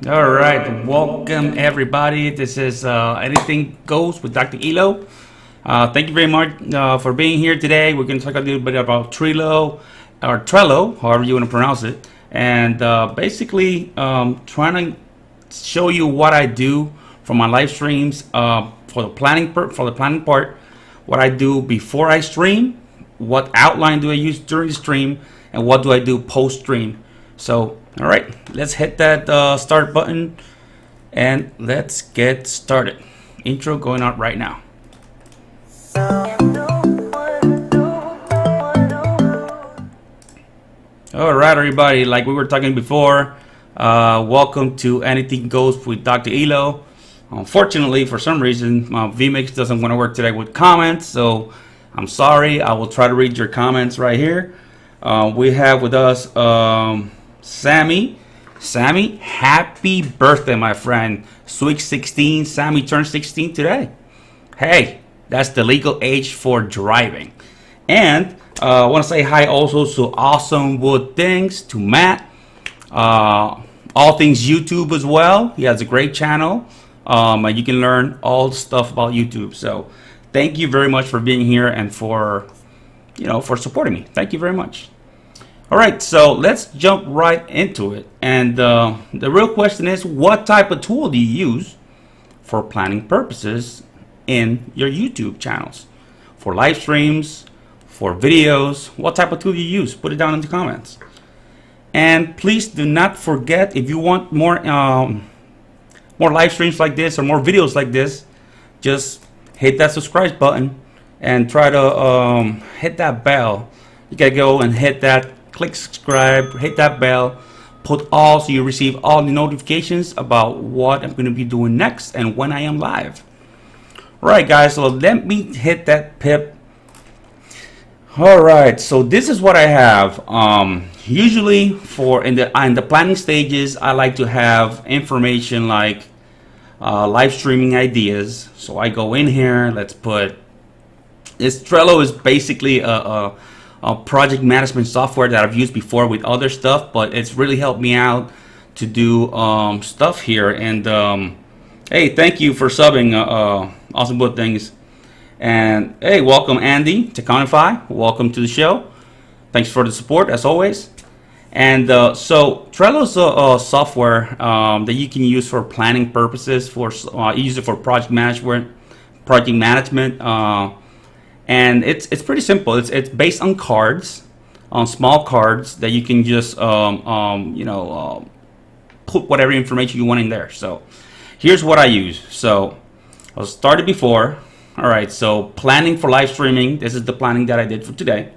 All right, welcome everybody. This is Anything Goes with Dr. Elo. Thank you very much for being here today. We're going to talk a little bit about Trello, or Trello, however you want to pronounce it, and basically trying to show you what I do for my live streams for the planning part, what I do before I stream, what outline do I use during the stream, and what do I do post stream. So, all right, let's hit that start button and let's get started. Intro going out right now. All right, everybody, like we were talking before, welcome to Anything Goes with Dr. Elo. Unfortunately, for some reason, vMix doesn't want to work today with comments, so I'm sorry. I will try to read your comments right here. We have with us Sammy. Sammy, happy birthday, my friend. Sweet 16. Sammy turned 16 today. Hey, that's the legal age for driving. And I want to say hi also to Awesome Wood Things, to Matt. All things YouTube as well. He has a great channel. And you can learn all the stuff about YouTube. So thank you very much for being here and for supporting me. Thank you very much. All right, so let's jump right into it. And the real question is, what type of tool do you use for planning purposes in your YouTube channels? For live streams, for videos, what type of tool do you use? Put it down in the comments. And please do not forget, if you want more live streams like this or more videos like this, just hit that subscribe button and try to hit that bell. You gotta go and hit that, click subscribe, hit that bell, put all so you receive all the notifications about what I'm going to be doing next and when I am live. All right, guys, so let me hit that pip. All right, so this is what I have. Usually for in the planning stages, I like to have information like live streaming ideas. So I go in here, let's put this. Trello is basically a project management software that I've used before with other stuff, but it's really helped me out to do stuff here. And hey, thank you for subbing, Awesome Book Things. And hey, welcome Andy to Countify. Welcome to the show. Thanks for the support as always. And so Trello is a software that you can use for planning purposes. For use it for project management, and it's pretty simple. It's based on cards, on small cards that you can just put whatever information you want in there. So here's what I use. So I started before. All right, so planning for live streaming. This is the planning that I did for today.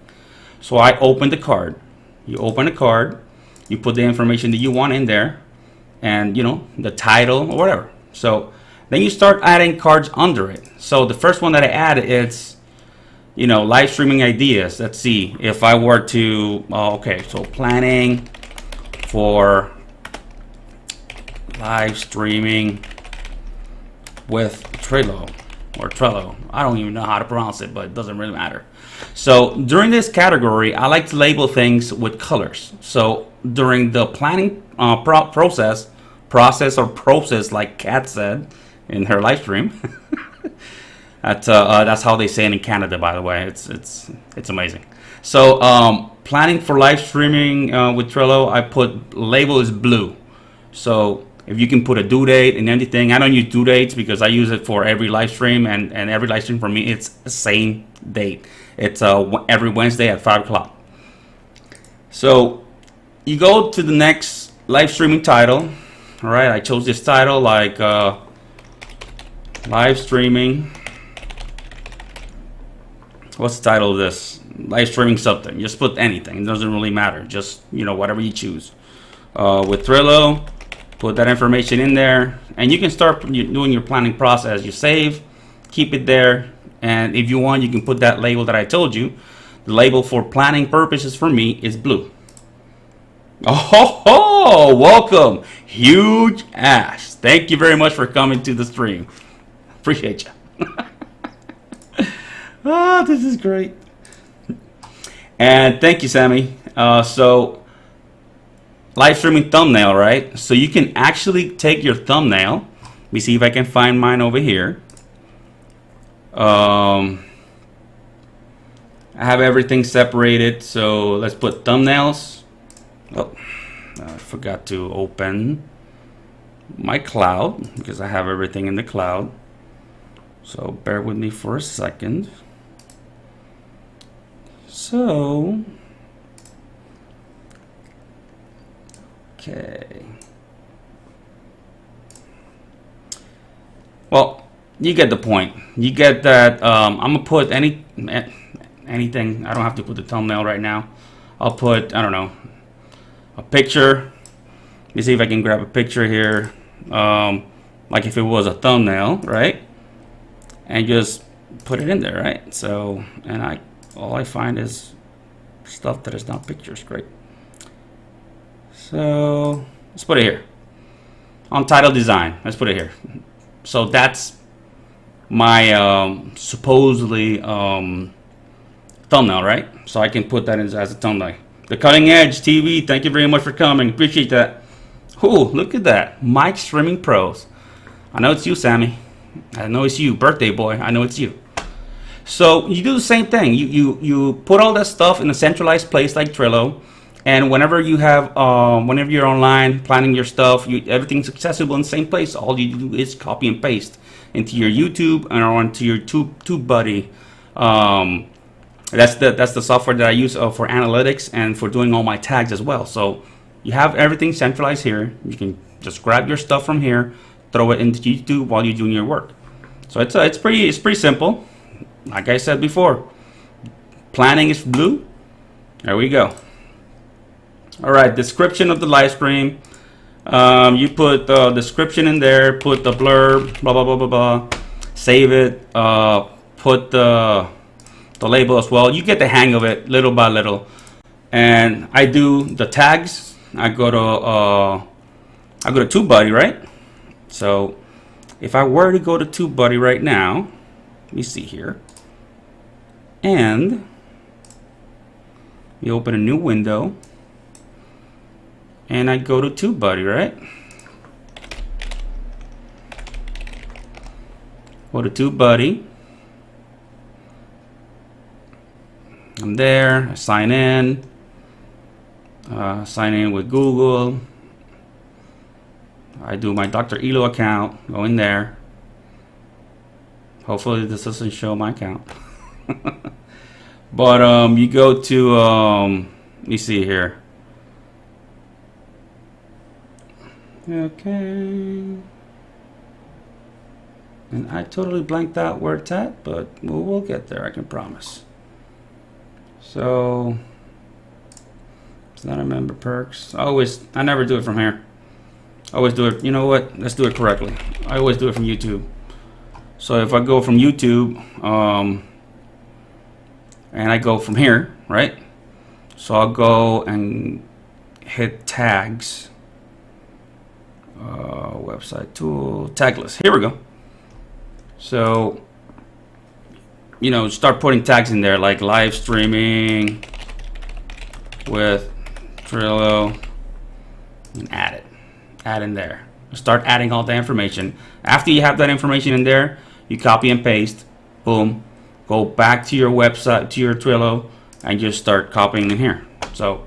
So I opened the card. You open the card, you put the information that you want in there, and the title or whatever. So then you start adding cards under it. So the first one that I added is live streaming ideas. Let's see if I were to okay, so planning for live streaming with Trello. I don't even know how to pronounce it, but it doesn't really matter. So during this category, I like to label things with colors. So during the planning process, like Kat said in her live stream. That's how they say it in Canada, by the way. It's amazing. So planning for live streaming with Trello, I put label is blue. So if you can put a due date and anything. I don't use due dates because I use it for every live stream, and every live stream for me, it's the same date. It's every Wednesday at 5 o'clock. So you go to the next live streaming title. All right, I chose this title like live streaming. What's the title of this? Live streaming something. Just put anything. It doesn't really matter. Just whatever you choose. With Trello, put that information in there, and you can start doing your planning process. You save, keep it there, and if you want, you can put that label that I told you. The label for planning purposes for me is blue. Oh, welcome, Huge Ash. Thank you very much for coming to the stream. Appreciate you. Oh, this is great. And thank you, Sammy. So live streaming thumbnail, right? So you can actually take your thumbnail. Let me see if I can find mine over here. I have everything separated, so let's put thumbnails. Oh, I forgot to open my cloud because I have everything in the cloud. So bear with me for a second. So, okay. Well, you get the point. You get that. I'm gonna put anything. I don't have to put the thumbnail right now. I'll put, I don't know, a picture. Let me see if I can grab a picture here, like if it was a thumbnail, right? And just put it in there, right? So, and all I find is stuff that is not pictures. Great. So let's put it here on title design. Let's put it here. So that's my supposedly thumbnail, right? So I can put that in as a thumbnail. The Cutting Edge TV, thank you very much for coming. Appreciate that. Ooh, look at that. Mike Streaming Pros. I know it's you, Sammy. I know it's you, birthday boy. I know it's you. So you do the same thing. You put all that stuff in a centralized place like Trello, and whenever you have whenever you're online planning your stuff, everything's accessible in the same place. All you do is copy and paste into your YouTube or onto your TubeBuddy. That's the software that I use for analytics and for doing all my tags as well. So you have everything centralized here. You can just grab your stuff from here, throw it into YouTube while you're doing your work. So it's pretty simple. Like I said before, planning is blue. There we go. All right, description of the live stream. You put the description in there, put the blurb, blah blah blah blah blah. Save it. Put the label as well. You get the hang of it little by little. And I do the tags. I go to TubeBuddy, right? So if I were to go to TubeBuddy right now, let me see here, and you open a new window, and I go to TubeBuddy, right? Go to TubeBuddy. I'm there. I sign in. Sign in with Google. I do my Dr. Elo account. Go in there. Hopefully this doesn't show my account. But you go to let me see here. Okay. And I totally blanked out where it's at, but we'll get there, I can promise. So it's not a member perks. I never do it from here. I always do it, you know what? Let's do it correctly. I always do it from YouTube. So if I go from YouTube, and I go from here, right? So I'll go and hit tags, website tool, tag list. Here we go. So, you know, start putting tags in there like live streaming with Trello, and add it. Add in there. Start adding all the information. After you have that information in there, you copy and paste. Boom. Go back to your website, to your Trello, and just start copying in here. So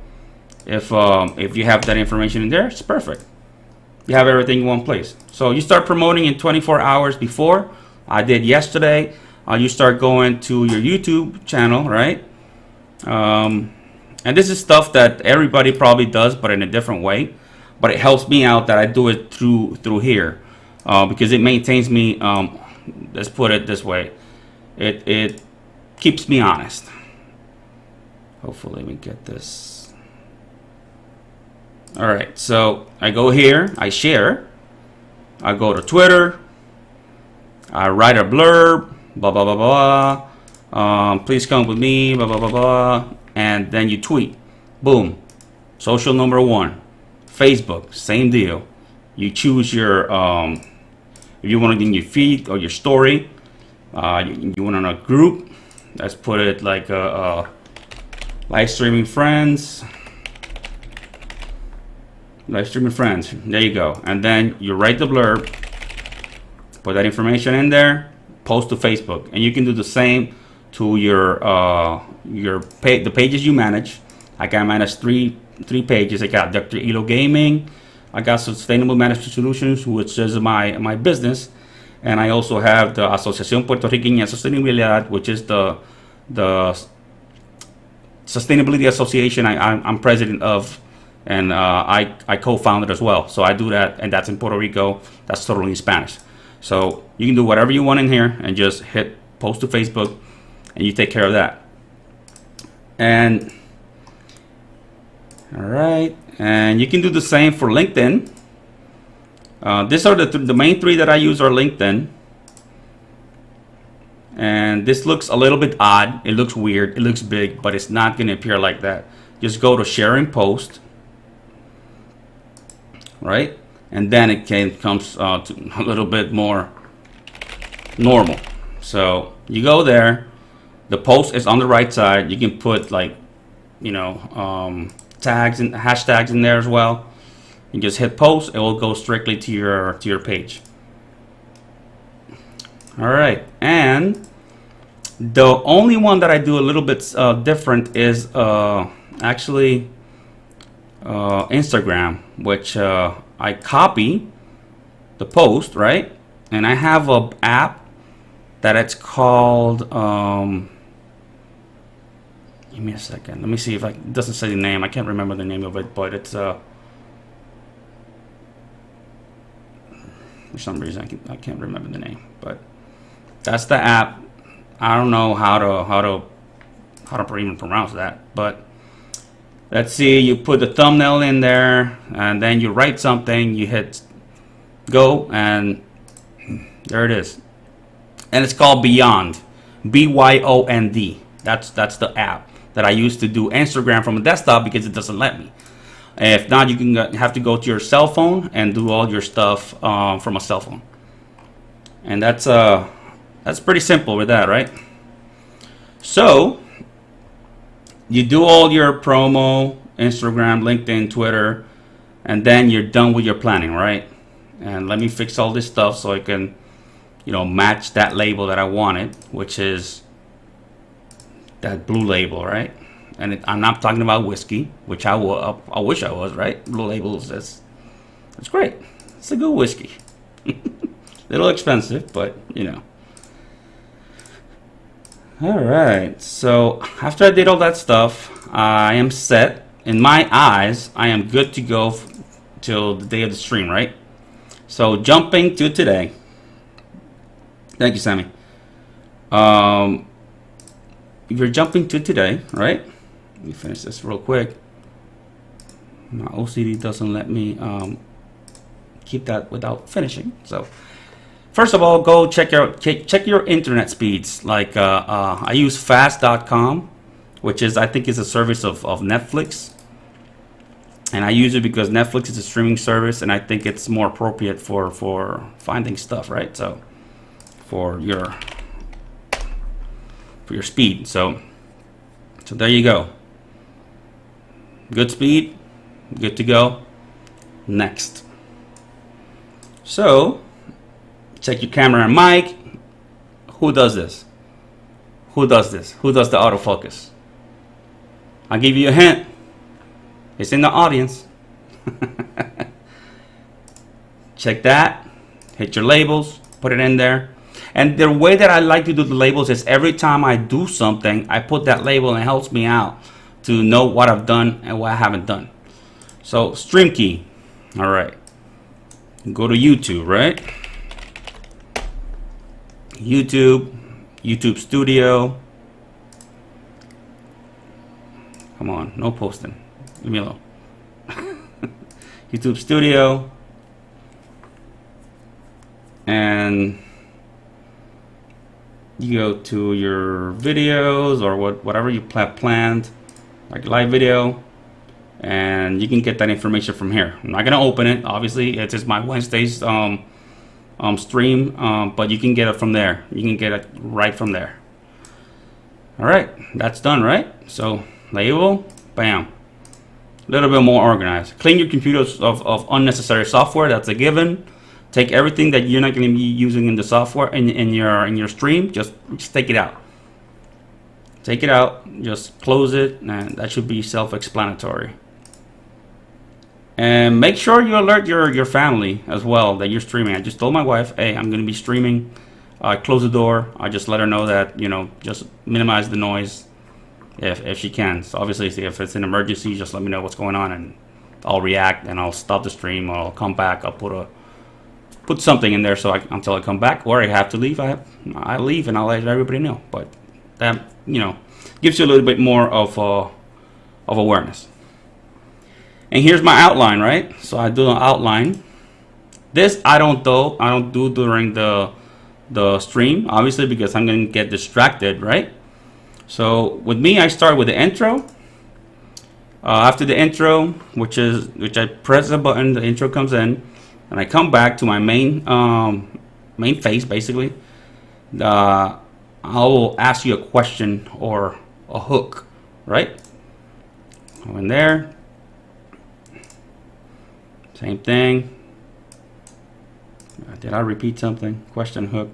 if you have that information in there, it's perfect. You have everything in one place. So you start promoting in 24 hours before. I did yesterday. You start going to your YouTube channel, right? And this is stuff that everybody probably does, but in a different way. But it helps me out that I do it through here, because it maintains me. Let's put it this way. It keeps me honest. Hopefully we get this. All right, so I go here, I share, I go to Twitter, I write a blurb, blah blah blah blah. Please come with me, blah blah blah blah, and then you tweet. Boom. Social number 1. Facebook, same deal. You choose your if you want it in your feed or your story. You want on a group. Let's put it like live streaming friends. live streaming friends. There you go. And then you write the blurb, put that information in there, post to Facebook, and you can do the same to the pages you manage. Like I manage three pages. I got Dr. Elo Gaming. I got Sustainable Management Solutions, which is my business, and I also have the Asociación Puertorriqueña de Sostenibilidad, which is the Sustainability Association I'm president of, and I co-founded as well. So I do that, and that's in Puerto Rico. That's totally in Spanish. So you can do whatever you want in here and just hit post to Facebook, and you take care of that. And all right, and you can do the same for LinkedIn. These are the main three that I use are LinkedIn. And this looks a little bit odd. It looks weird. It looks big, but it's not going to appear like that. Just go to sharing post, right? And then it comes to a little bit more normal. So you go there. The post is on the right side. You can put like, tags and hashtags in there as well. You just hit post. It will go strictly to your page. All right, and the only one that I do a little bit different is actually Instagram, which I copy the post, right? And I have a app that it's called. Give me a second. Let me see if it doesn't say the name. I can't remember the name of it, but it's for some reason I can't remember the name, but that's the app. I don't know how to even pronounce that, but let's see. You put the thumbnail in there, and then you write something. You hit go, and there it is. And it's called Beyond, BYOND. That's the app that I use to do Instagram from a desktop because it doesn't let me. If not, you can have to go to your cell phone and do all your stuff from a cell phone. And that's pretty simple with that, right? So you do all your promo, Instagram, LinkedIn, Twitter, and then you're done with your planning, right? And let me fix all this stuff so I can, match that label that I wanted, which is that blue label, right? And I'm not talking about whiskey, which I wish I was, right? Blue labels, it's great. It's a good whiskey. Little expensive, but All right. So after I did all that stuff, I am set. In my eyes, I am good to go till the day of the stream, right? So jumping to today. Thank you, Sammy. If you're jumping to today, right? Let me finish this real quick. My OCD doesn't let me keep that without finishing. So first of all, go check your internet speeds. Like I use fast.com, which I think is a service of Netflix. And I use it because Netflix is a streaming service, and I think it's more appropriate for finding stuff, right? So for your speed. So there you go. Good speed, good to go. Next. So check your camera and mic. Who does this? Who does this? Who does the autofocus? I'll give you a hint. It's in the audience. Check that. Hit your labels. Put it in there. And the way that I like to do the labels is every time I do something, I put that label, and it helps me out to know what I've done and what I haven't done. So stream key. All right. Go to YouTube, right? YouTube Studio. Come on, no posting. Leave me alone. YouTube Studio. And you go to your videos or whatever you have planned, like live video, and you can get that information from here. I'm not gonna open it, obviously. It's just my Wednesday's stream, but you can get it from there. You can get it right from there. All right, that's done, right? So label, bam. a little bit more organized. Clean your computer of unnecessary software. That's a given. Take everything that you're not going to be using in the software in your stream. Just take it out. Take it out. Just close it, and that should be self-explanatory. And make sure you alert your family as well that you're streaming. I just told my wife, hey, I'm going to be streaming. Close the door. I just let her know that, just minimize the noise if she can. So obviously, if it's an emergency, just let me know what's going on, and I'll react, and I'll stop the stream, or I'll come back. I'll put something in there until I come back, or I have to leave. I leave, and I'll let everybody know. But that gives you a little bit more of awareness. And here's my outline, right? So I do an outline. This I don't do during the stream, obviously, because I'm going to get distracted, right? So with me, I start with the intro. After the intro, which I press the button, the intro comes in, and I come back to my main face, basically. I will ask you a question or a hook, right? Go in there. Same thing. Did I repeat something? Question, hook,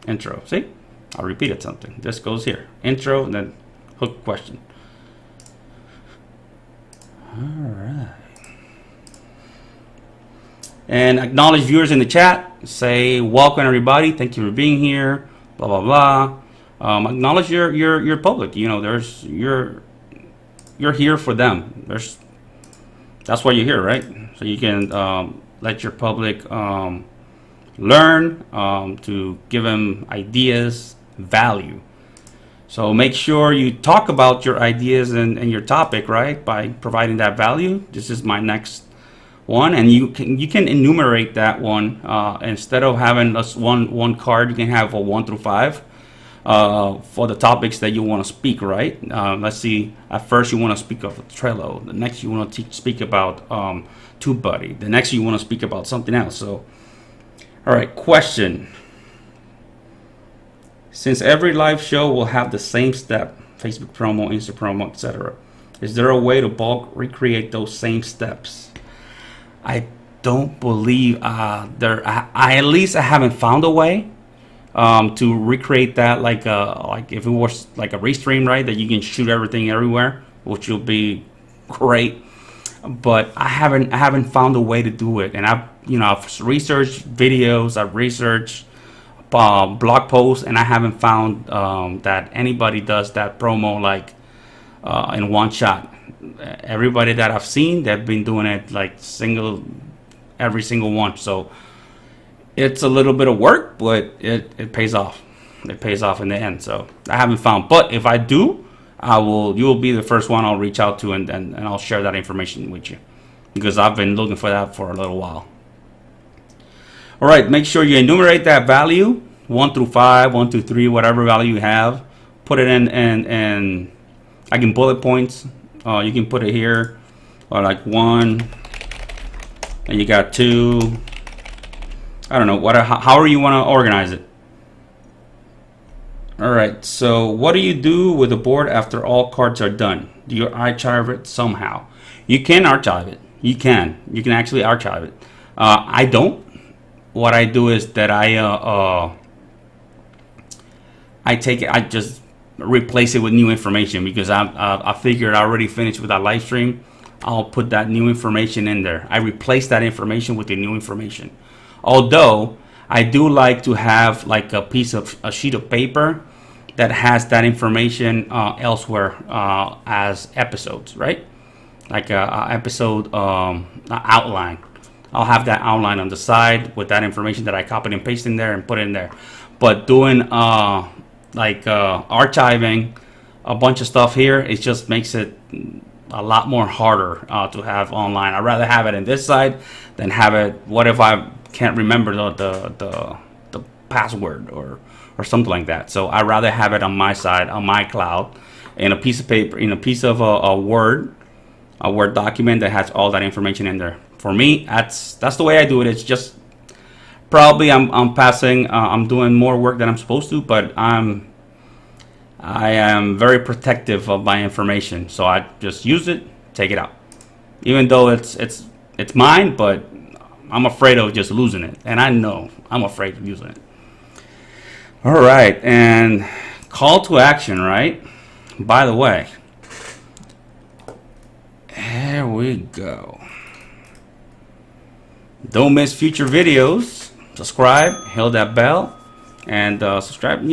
intro. See? I repeated something. This goes here. Intro, and then hook, question. All right. And acknowledge viewers in the chat. Say, welcome everybody. Thank you for being here. Blah, blah, blah. Acknowledge your public. You're here for them. That's why you're here, right? So you can let your public learn, to give them ideas, value. So make sure you talk about your ideas and your topic, right, by providing that value. This is my next one, and you can enumerate that one. Instead of having one card, you can have a 1 through 5 for the topics that you want to speak, right? Let's see. At first, you want to speak of Trello. The next, you want to speak about TubeBuddy. The next, you want to speak about something else. So, all right, question. Since every live show will have the same step, Facebook promo, Insta promo, etc., is there a way to bulk recreate those same steps? I don't believe at least I haven't found a way to recreate that, like if it was like a restream, right, that you can shoot everything everywhere, which will be great. But I haven't found a way to do it, and I've researched videos, I've researched blog posts, and I haven't found that anybody does that promo in one shot. Everybody that I've seen, they've been doing it like every single one. So it's a little bit of work, but it pays off. It pays off in the end. So I haven't found, but if I do, you will be the first one I'll reach out to, and I'll share that information with you, because I've been looking for that for a little while. All right, make sure you enumerate that value, 1 through 5, 1 through 3, whatever value you have. Put it in, and I can bullet points. You can put it here, or like 1, and you got 2. I don't know, however you want to organize it. All right, so what do you do with the board after all cards are done? Do you archive it somehow? You can archive it. You can actually archive it. I don't. What I do is that I take it, I just replace it with new information, because I figured I already finished with that live stream. I'll put that new information in there. I replace that information with the new information. Although I do like to have like a sheet of paper that has that information elsewhere as episodes, right? Like a episode outline. I'll have that outline on the side with that information that I copied and pasted in there and put in there. But doing archiving a bunch of stuff here, it just makes it a lot more harder to have online. I'd rather have it in this side than have it. What if I can't remember the password or something like that? So I'd rather have it on my side, on my cloud, in a piece of paper, in a piece of a Word document that has all that information in there. For me, that's the way I do it. It's just probably I'm passing. I'm doing more work than I'm supposed to, but I am very protective of my information. So I just use it, take it out. even though it's mine, but I'm afraid of just losing it, and I know I'm afraid of using it. All right, and call to action, right? By the way, here we go. Don't miss future videos. Subscribe, hit that bell, and subscribe.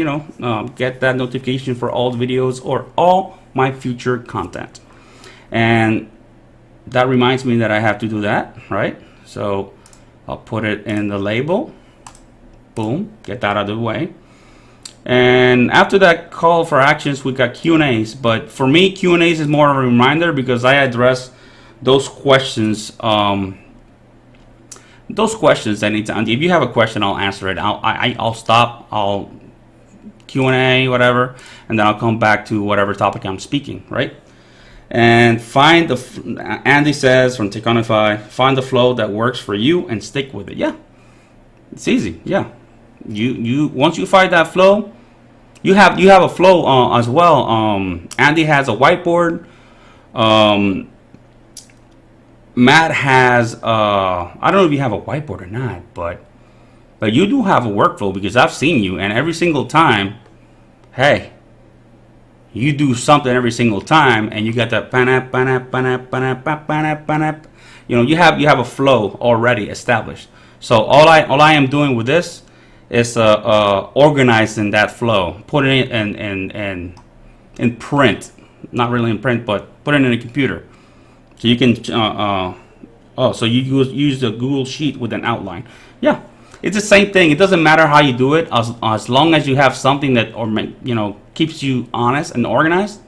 Get that notification for all the videos or all my future content. And that reminds me that I have to do that, right? So I'll put it in the label. Boom, get that out of the way. And after that call for actions, we got Q&As. But for me, Q&As is more of a reminder because I address those questions. Those questions anytime. If you have a question, I'll answer it. I'll stop. I'll Q&A, whatever, and then I'll come back to whatever topic I'm speaking, right? And find Andy says from Teconify, find the flow that works for you and stick with it. Yeah, it's easy. Yeah, you once you find that flow, you have a flow as well. Andy has a whiteboard. Matt has I don't know if you have a whiteboard or not, but you do have a workflow because I've seen you, and every single time, hey, you do something every single time, and you got that you have a flow already established. So all I am doing with this is organizing that flow, putting it in print, not really in print, but putting it in a computer. So you can so you use the Google Sheet with an outline. Yeah, it's the same thing. It doesn't matter how you do it, as long as you have something that keeps you honest and organized.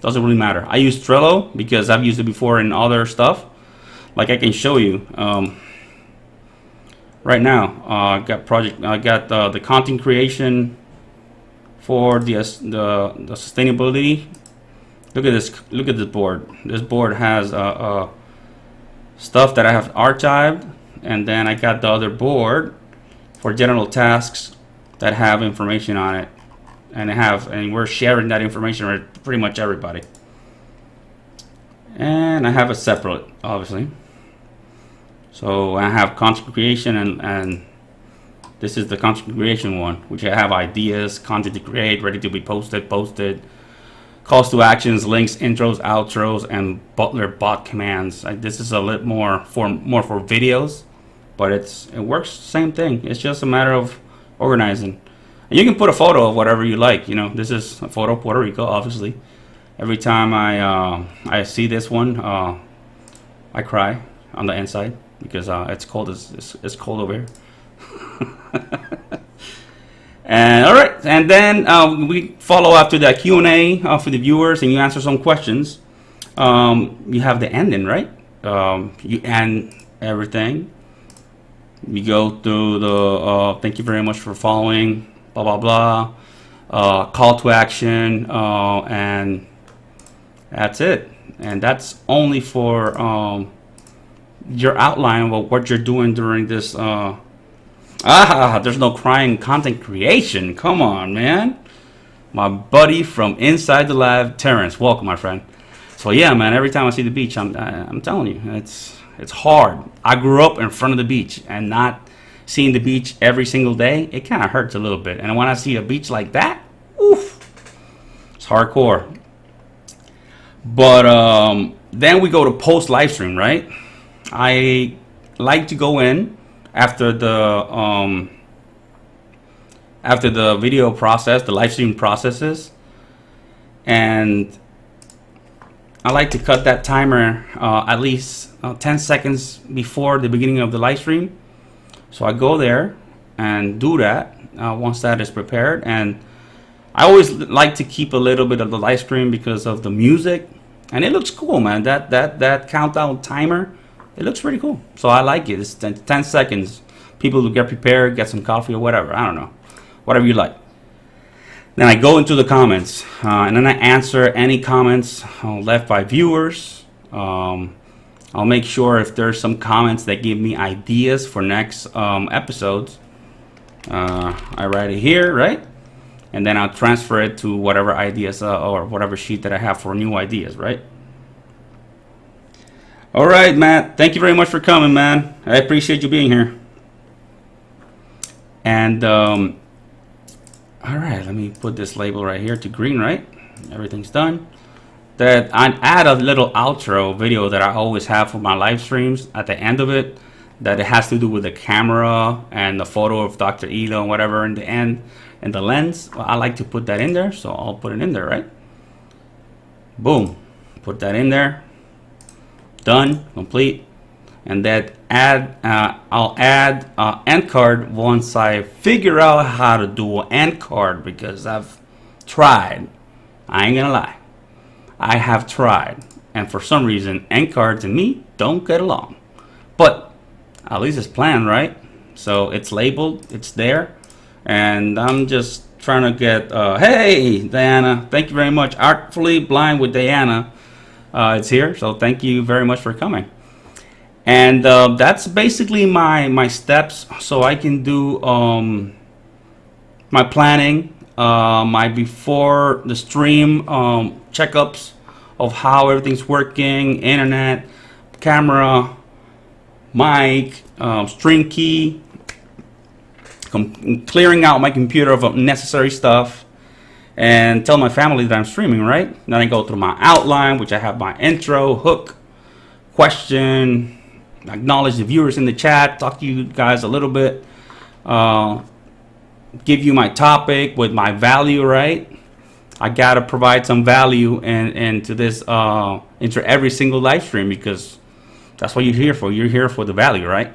Doesn't really matter. I use Trello because I've used it before in other stuff. Like I can show you right now. I got the content creation for the sustainability. Look at this. Look at this board. This board has stuff that I have archived, and then I got the other board for general tasks that have information on it, and we're sharing that information with pretty much everybody. And I have a separate, obviously. So I have content creation, and this is the content creation one, which I have ideas, content to create, ready to be posted. Calls to actions, links, intros, outros, and Butler bot commands. This is a little more for videos, but it works same thing. It's just a matter of organizing. And you can put a photo of whatever you like. This is a photo of Puerto Rico, obviously. Every time I see this one, I cry on the inside because it's cold. It's cold over here. And all right, and then we follow after that Q&A for the viewers, and you answer some questions. You have the ending, right? You end everything. You go through the thank you very much for following, blah blah blah, call to action, and that's it. And that's only for your outline of what you're doing during this. There's no crying content creation. Come on, man. My buddy from inside the lab, Terrence. Welcome, my friend. So yeah, man. Every time I see the beach, I'm telling you, it's hard. I grew up in front of the beach, and not seeing the beach every single day, it kind of hurts a little bit. And when I see a beach like that, oof, it's hardcore. But then we go to post live stream, right? I like to go in after the video process, the live stream processes, and I like to cut that timer at least 10 seconds before the beginning of the live stream. So I go there and do that once that is prepared. And I always like to keep a little bit of the live stream because of the music, and it looks cool, man. That countdown timer, it looks pretty cool. So I like it. It's 10 seconds. People will get prepared, get some coffee or whatever. I don't know. Whatever you like. Then I go into the comments, and then I answer any comments left by viewers. I'll make sure if there's some comments that give me ideas for next episodes. I write it here, right? And then I'll transfer it to whatever ideas or whatever sheet that I have for new ideas, right? All right, Matt. Thank you very much for coming, man. I appreciate you being here. And all right, let me put this label right here to green. Right, everything's done. That I add a little outro video that I always have for my live streams at the end of it. That it has to do with the camera and the photo of Dr. Elo and whatever in the end and the lens. Well, I like to put that in there, so I'll put it in there. Right. Boom. Put that in there. Done, complete, and that I'll add end card once I figure out how to do an end card, because I've tried. I ain't gonna lie, I have tried, and for some reason end cards and me don't get along. But at least it's planned, right? So it's labeled, it's there, and I'm just trying to get. Hey, Diana, thank you very much. Artfully Blind with Diana. It's here, so thank you very much for coming. And that's basically my steps, so I can do my planning, my before the stream checkups of how everything's working, internet, camera, mic, stream key, clearing out my computer of unnecessary stuff, and tell my family that I'm streaming, right? Then I go through my outline, which I have my intro, hook, question, acknowledge the viewers in the chat, talk to you guys a little bit, give you my topic with my value, right? I gotta provide some value into this, into every single live stream, because that's what you're here for. You're here for the value, right?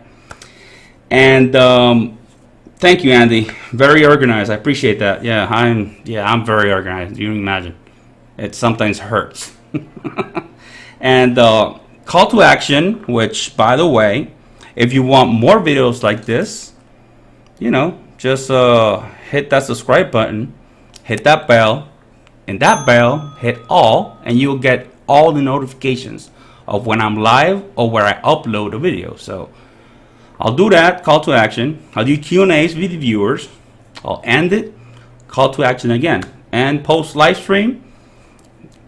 And thank you, Andy. Very organized. I appreciate that. Yeah, I'm very organized. You can imagine. It sometimes hurts. And call to action, which, by the way, if you want more videos like this, you know, just hit that subscribe button, hit that bell, and that bell hit all, and you'll get all the notifications of when I'm live or where I upload a video. So I'll do that, call to action. I'll do Q&As with the viewers. I'll end it, call to action again. And post live stream,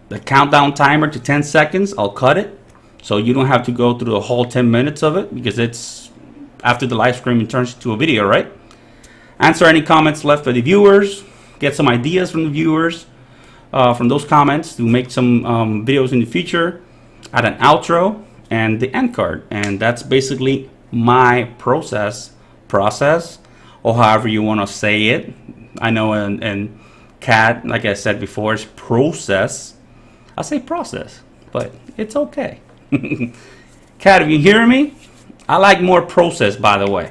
the countdown timer to 10 seconds, I'll cut it. So you don't have to go through the whole 10 minutes of it, because it's after the live stream, it turns into a video, right? Answer any comments left by the viewers. Get some ideas from the viewers, from those comments, to make some videos in the future. Add an outro and the end card. And that's basically my process, or however you want to say it. I know in CAD, like I said before, it's process. I say process, but it's okay. CAD, if you hear me, I like more process, by the way.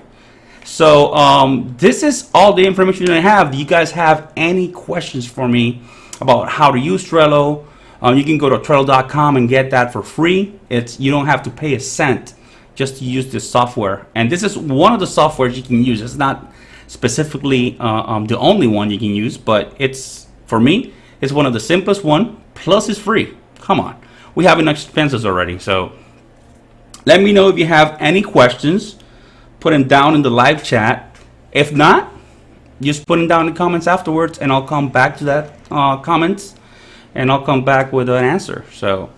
So this is all the information I have. Do you guys have any questions for me about how to use Trello? You can go to Trello.com and get that for free. You don't have to pay a cent just to use this software. And this is one of the softwares you can use. It's not specifically the only one you can use, but it's, for me, it's one of the simplest one, plus it's free. Come on. We have enough expenses already. So let me know if you have any questions. Put them down in the live chat. If not, just put them down in the comments afterwards, and I'll come back to that comments, and I'll come back with an answer. So,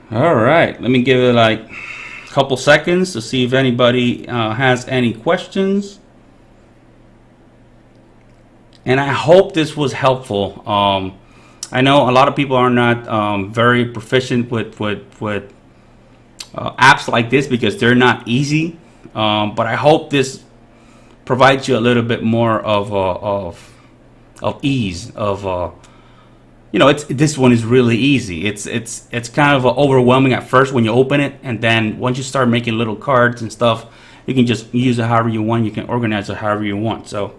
all right, let me give it like a couple seconds to see if anybody has any questions. And I hope this was helpful. I know a lot of people are not very proficient with apps like this, because they're not easy. But I hope this provides you a little bit more of ease. You know, this one is really easy. It's kind of overwhelming at first when you open it, and then once you start making little cards and stuff, you can just use it however you want. You can organize it however you want. So,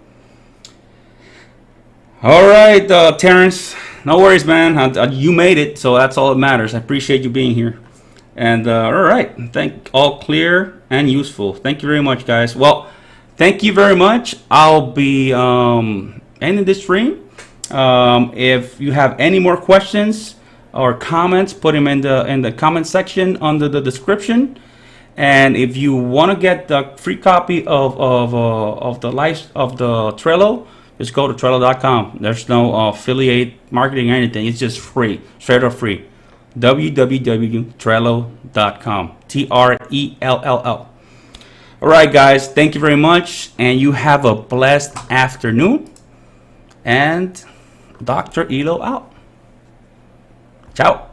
all right, Terrence, no worries, man. You made it, so that's all that matters. I appreciate you being here. And all right, all clear and useful. Thank you very much, guys. Well, thank you very much. I'll be ending this stream. If you have any more questions or comments, put them in the comment section under the description. And if you want to get the free copy of the Trello, just go to Trello.com. There's no affiliate marketing or anything. It's just free, straight up free. www.trello.com. TRELLO. All right, guys, thank you very much, and you have a blessed afternoon. And Dr. Elo out. Ciao.